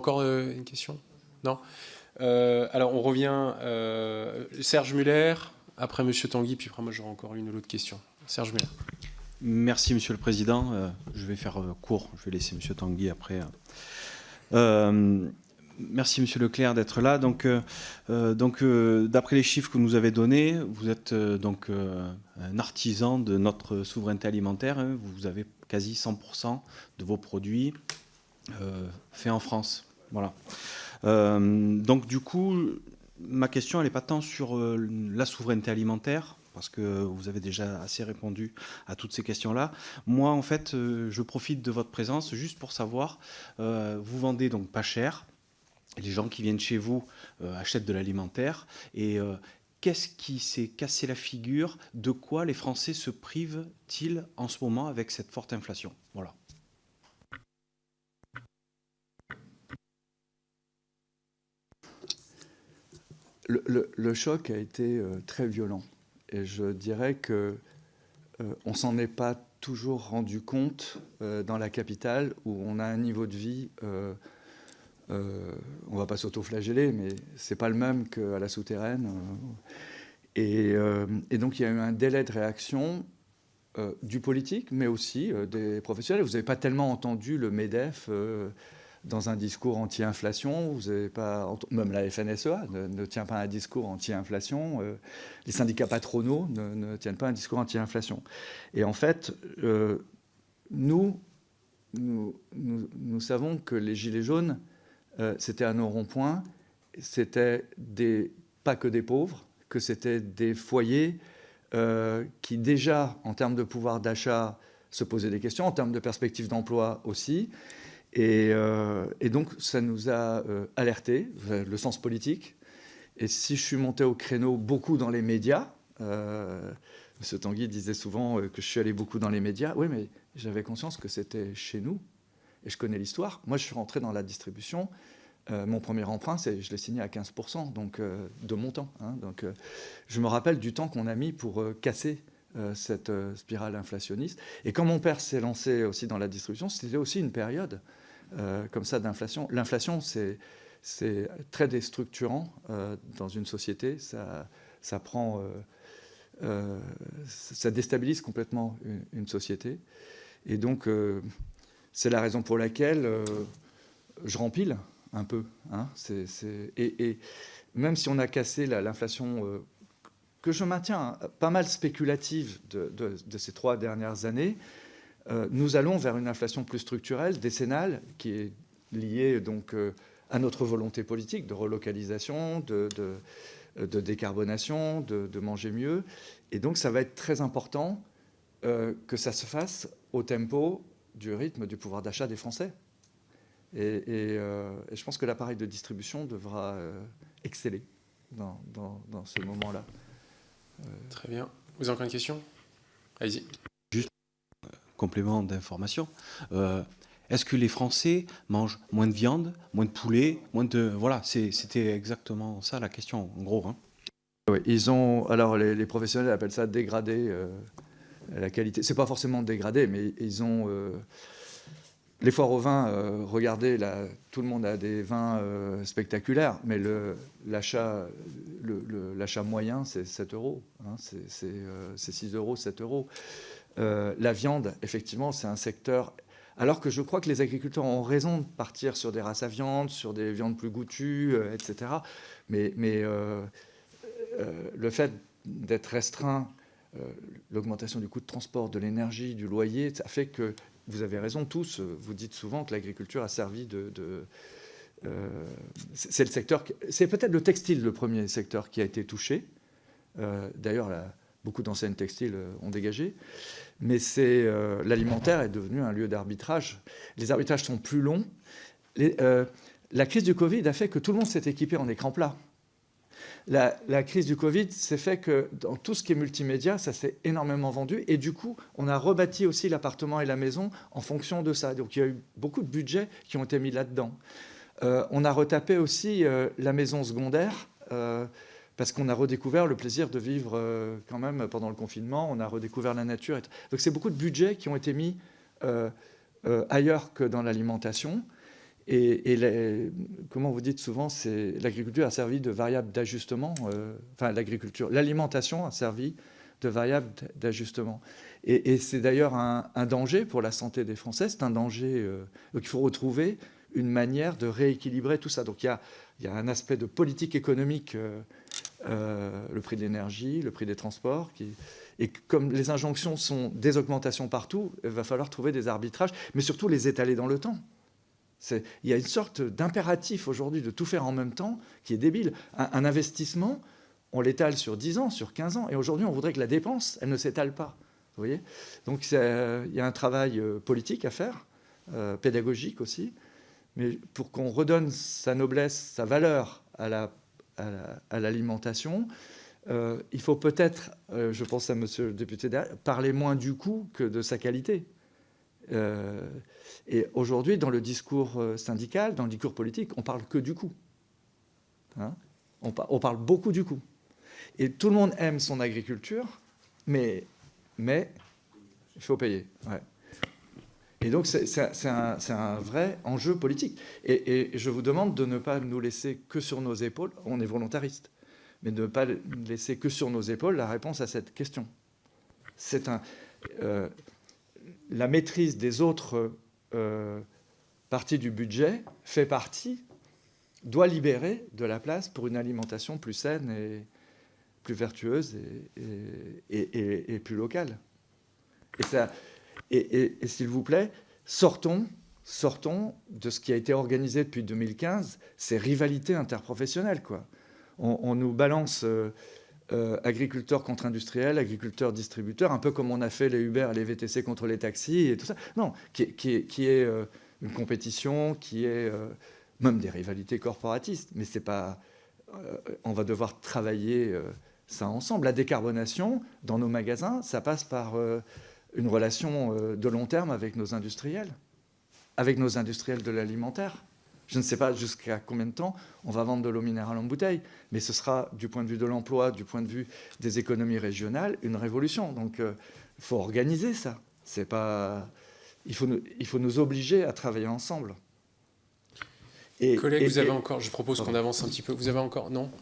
Encore une question? Non? Alors, on revient. Serge Muller, après Monsieur Tanguy, puis après, moi, j'aurai encore une ou l'autre question. Serge Muller. Merci, Monsieur le Président. Je vais faire court. Je vais laisser Monsieur Tanguy après. Merci, Monsieur Leclerc, d'être là. Donc, d'après les chiffres que vous nous avez donnés, vous êtes un artisan de notre souveraineté alimentaire. Hein. Vous avez quasi 100% de vos produits faits en France. Voilà. Donc, du coup, ma question, elle n'est pas tant sur la souveraineté alimentaire, parce que vous avez déjà assez répondu à toutes ces questions-là. Moi, en fait, je profite de votre présence juste pour savoir, vous vendez donc pas cher, les gens qui viennent chez vous achètent de l'alimentaire, et qu'est-ce qui s'est cassé la figure? De quoi les Français se privent-ils en ce moment avec cette forte inflation? Voilà. Le choc a été très violent. Et je dirais qu'on ne s'en est pas toujours rendu compte dans la capitale, où on a un niveau de vie, on ne va pas s'auto-flageller, mais ce n'est pas le même qu'à la souterraine. Et donc il y a eu un délai de réaction du politique, mais aussi des professionnels. Vous n'avez pas tellement entendu le MEDEF dans un discours anti-inflation, vous avez pas, même la FNSEA ne tient pas un discours anti-inflation, les syndicats patronaux ne tiennent pas un discours anti-inflation. Et en fait, nous savons que les Gilets jaunes, c'était à nos ronds-points, c'était pas que des pauvres, que c'était des foyers qui déjà, en termes de pouvoir d'achat, se posaient des questions, en termes de perspectives d'emploi aussi. Et donc, ça nous a alertés, le sens politique. Et si je suis monté au créneau beaucoup dans les médias, M. Tanguy disait souvent que je suis allé beaucoup dans les médias. Oui, mais j'avais conscience que c'était chez nous. Et je connais l'histoire. Moi, je suis rentré dans la distribution. Mon premier emprunt, je l'ai signé à 15%, donc, de mon temps. Hein, donc, je me rappelle du temps qu'on a mis pour casser cette spirale inflationniste. Et quand mon père s'est lancé aussi dans la distribution, c'était aussi une période comme ça d'inflation. L'inflation, c'est très déstructurant dans une société. Ça déstabilise complètement une société. Et donc, c'est la raison pour laquelle je rempile un peu. Hein. Et même si on a cassé l'inflation que je maintiens pas mal spéculative de ces 3 dernières années, nous allons vers une inflation plus structurelle, décennale, qui est liée donc à notre volonté politique de relocalisation, de décarbonation, de manger mieux. Et donc, ça va être très important que ça se fasse au tempo du rythme du pouvoir d'achat des Français. Et je pense que l'appareil de distribution devra exceller dans ce moment-là. Très bien. Vous avez encore une question? Allez-y. Juste complément d'information. Est-ce que les Français mangent moins de viande, moins de poulet, moins de... Voilà, c'était exactement ça la question, en gros. Hein. Oui, ils ont... Alors, les professionnels appellent ça dégrader la qualité. C'est pas forcément dégradé, mais ils ont... Les foires au vin, regardez, là, tout le monde a des vins spectaculaires, mais l'achat moyen, c'est 7 euros. Hein, c'est 6 euros, 7 euros. La viande, effectivement, c'est un secteur... Alors que je crois que les agriculteurs ont raison de partir sur des races à viande, sur des viandes plus goûtues, etc. Mais le fait d'être restreint, l'augmentation du coût de transport, de l'énergie, du loyer, ça fait que, vous avez raison tous, vous dites souvent que l'agriculture a servi c'est le secteur... C'est peut-être le textile, le premier secteur qui a été touché. D'ailleurs, beaucoup d'enseignes textiles ont dégagé. Mais l'alimentaire est devenu un lieu d'arbitrage. Les arbitrages sont plus longs. La crise du Covid a fait que tout le monde s'est équipé en écran plat. La crise du Covid s'est fait que dans tout ce qui est multimédia, ça s'est énormément vendu. Et du coup, on a rebâti aussi l'appartement et la maison en fonction de ça. Donc il y a eu beaucoup de budgets qui ont été mis là-dedans. On a retapé aussi la maison secondaire parce qu'on a redécouvert le plaisir de vivre quand même pendant le confinement. On a redécouvert la nature. Donc c'est beaucoup de budgets qui ont été mis ailleurs que dans l'alimentation. comment vous dites souvent, c'est l'agriculture a servi de variable d'ajustement. L'alimentation a servi de variable d'ajustement. Et c'est d'ailleurs un danger pour la santé des Français. C'est un danger. Donc il faut retrouver une manière de rééquilibrer tout ça. Donc il y a un aspect de politique économique, le prix de l'énergie, le prix des transports, et comme les injonctions sont des augmentations partout, il va falloir trouver des arbitrages, mais surtout les étaler dans le temps. Il y a une sorte d'impératif aujourd'hui de tout faire en même temps qui est débile. Un investissement, on l'étale sur 10 ans, sur 15 ans, et aujourd'hui on voudrait que la dépense, elle ne s'étale pas. Vous voyez ? Donc il y a un travail politique à faire, pédagogique aussi, mais pour qu'on redonne sa noblesse, sa valeur à l'alimentation, il faut peut-être, je pense à monsieur le député derrière, parler moins du coût que de sa qualité. Et aujourd'hui, dans le discours syndical, dans le discours politique, on parle que du coût. Hein, on parle beaucoup du coût. Et tout le monde aime son agriculture, mais il faut payer. Ouais. Et donc, c'est un vrai enjeu politique. Et je vous demande de ne pas nous laisser que sur nos épaules, on est volontariste, mais de ne pas laisser que sur nos épaules la réponse à cette question. La maîtrise des autres parties du budget doit libérer de la place pour une alimentation plus saine et plus vertueuse et plus locale. Et s'il vous plaît, sortons de ce qui a été organisé depuis 2015, ces rivalités interprofessionnelles, quoi. On nous balance agriculteurs contre industriels, agriculteurs distributeurs, un peu comme on a fait les Uber et les VTC contre les taxis et tout ça. Non, qui est une compétition, qui est même des rivalités corporatistes, mais c'est pas. On va devoir travailler ça ensemble. La décarbonation dans nos magasins, ça passe par une relation de long terme avec nos industriels de l'alimentaire. Je ne sais pas jusqu'à combien de temps on va vendre de l'eau minérale en bouteille, mais ce sera, du point de vue de l'emploi, du point de vue des économies régionales, une révolution. Donc, il faut organiser ça. C'est pas... il faut nous obliger à travailler ensemble. Collègues, vous avez encore... Je propose qu'on avance un petit peu. Vous avez encore... Non ?